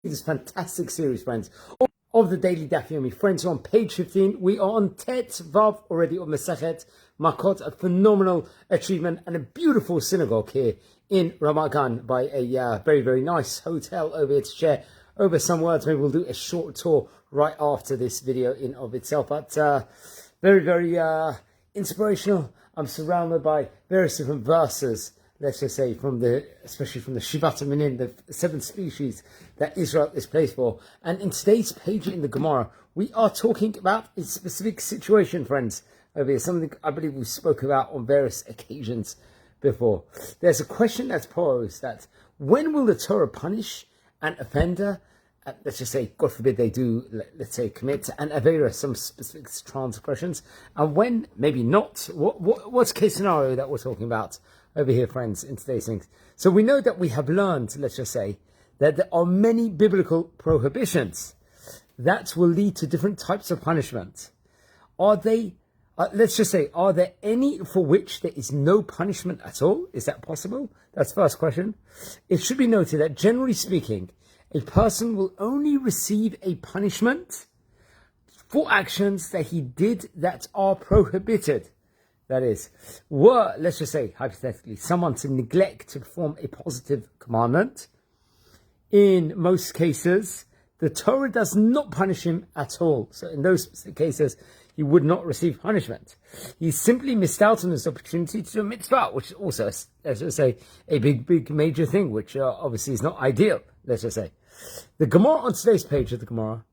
This fantastic series, friends, of the Daily Daf Yomi. Friends, we're on page 15. We are on Tet Vav already on Masechet Makkot, a phenomenal achievement and a beautiful synagogue here in Ramat Gan by a very, very nice hotel over here to share over some words. Maybe we'll do a short tour right after this video in of itself. But very, very inspirational. I'm surrounded by various different verses, let's just say, especially from the Shivat Minim, the 7 species that Israel is placed for. And in today's page in the Gemara, we are talking about a specific situation, friends, over here, something I believe we spoke about on various occasions before. There's a question that's posed that when will the Torah punish an offender? Let's just say, God forbid they do, let's say, commit an avera, some specific transgressions, and when maybe not. What's the case scenario that we're talking about over here, friends, in today's things? So we know that we have learned, let's just say, that there are many biblical prohibitions that will lead to different types of punishment. Are they, let's just say, are there any for which there is no punishment at all? Is that possible? That's the first question. It should be noted that generally speaking, a person will only receive a punishment for actions that he did that are prohibited. That is, let's just say, hypothetically, someone to neglect to perform a positive commandment, in most cases, the Torah does not punish him at all. So in those specific cases, he would not receive punishment. He simply missed out on this opportunity to do a mitzvah, which is also, let's just say, a big major thing, which obviously is not ideal, let's just say. The Gemara on today's page of the Gemara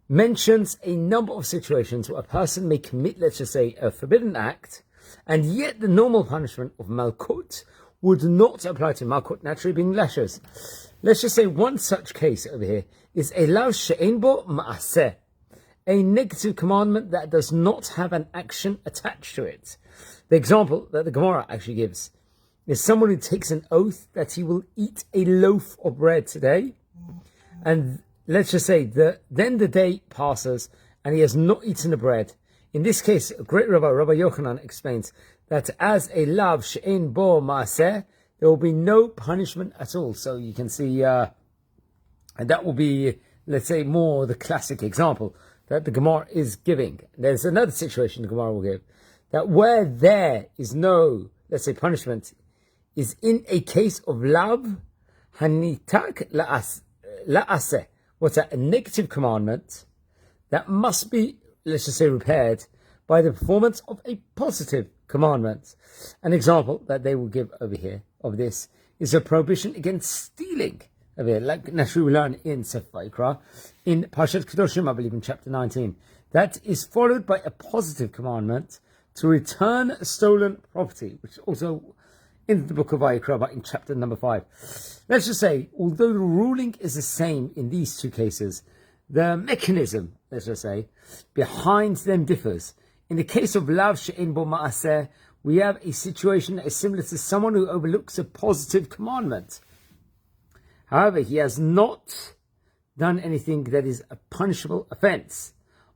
mentions a number of situations where a person may commit, let's just say, a forbidden act, and yet the normal punishment of Malkut would not apply to Malkut, naturally being lashes. Let's just say one such case over here is a lav she'ein bo ma'aseh, a negative commandment that does not have an action attached to it. The example that the Gemara actually gives is someone who takes an oath that he will eat a loaf of bread today, and let's just say that then the day passes and he has not eaten the bread. In this case, a great Rabbi Yochanan, explains that as a lav she'ein bo ma'aseh, there will be no punishment at all. So you can see, and that will be, let's say, more the classic example that the Gemara is giving. There's another situation the Gemara will give, that where there is no, let's say, punishment, is in a case of lav hanitak la'aseh. What's that? A negative commandment that must be, let's just say, repaired by the performance of a positive commandment. An example that they will give over here of this is a prohibition against stealing over here, like naturally we learn in Sefer Vayikra, in Parshat Kedoshim, I believe in chapter 19. That is followed by a positive commandment to return stolen property, which also in the book of Vayikra, but in chapter number 5. Let's just say, although the ruling is the same in these two cases, the mechanism, let's just say, behind them differs. In the case of lav she'ein bo ma'aseh, we have a situation that is similar to someone who overlooks a positive commandment. However, he has not done anything that is a punishable offense.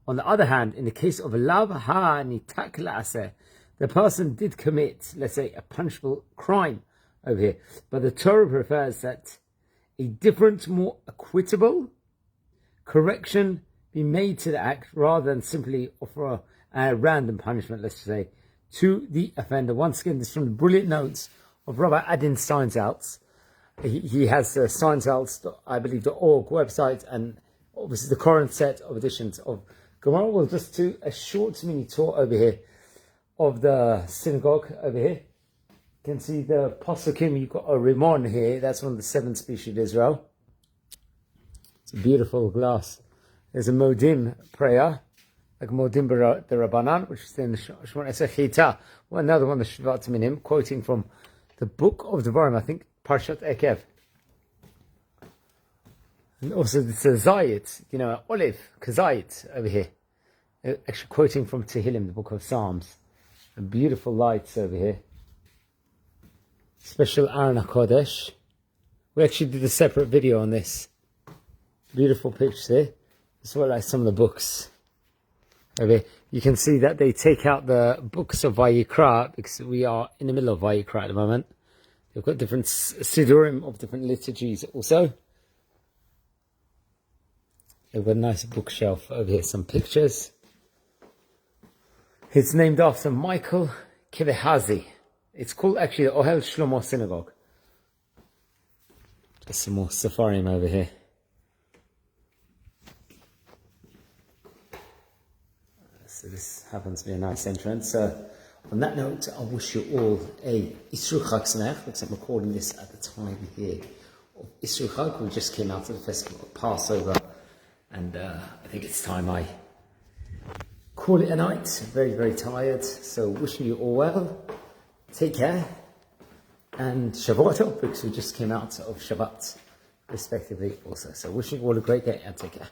On the other hand, in the case of lav hanitak la'aseh, the person did commit, let's say, a punishable crime over here. But the Torah prefers that a different, more equitable correction be made to the act rather than simply offer a random punishment, let's say, to the offender. Once again, this is from the brilliant notes of Rabbi Adin Steinsaltz. He has Steinsaltz, I believe, the .org website, and obviously the current set of editions of Gemara. We'll just do a short mini tour over here of the synagogue over here. You can see the Pasukim, you've got a Rimon here, that's one of the 7 species of Israel. It's a beautiful glass. There's a Modim prayer, like Modim the Rabbanan, which is in the Shemon Esrei Chita, another one, the Shivat Minim, quoting from the book of Devarim, I think, Parshat Ekev. And also it's a Zayit, an olive, Kazayit over here. Actually quoting from Tehillim, the book of Psalms. And beautiful lights over here. Special Aron HaKodesh. We actually did a separate video on this. Beautiful pictures here. As well as some of the books over here. You can see that they take out the books of Vayikra, because we are in the middle of Vayikra at the moment. They've got different Sidurim of different liturgies also. We've got a nice bookshelf over here, some pictures. It's named after Michael Kivehazi. It's called actually the Ohel Shlomo Synagogue. Just some more Sepharim over here. So this happens to be a nice entrance. On that note, I wish you all a Isru Chag Sameach, because I'm recording this at the time here of Isru Chag. We just came out of the festival of Passover, and I think it's time I call it a night. Very, very tired. So wishing you all well. Take care. And Shavuot Tov, because we just came out of Shabbat, respectively, also. So wishing you all a great day and take care.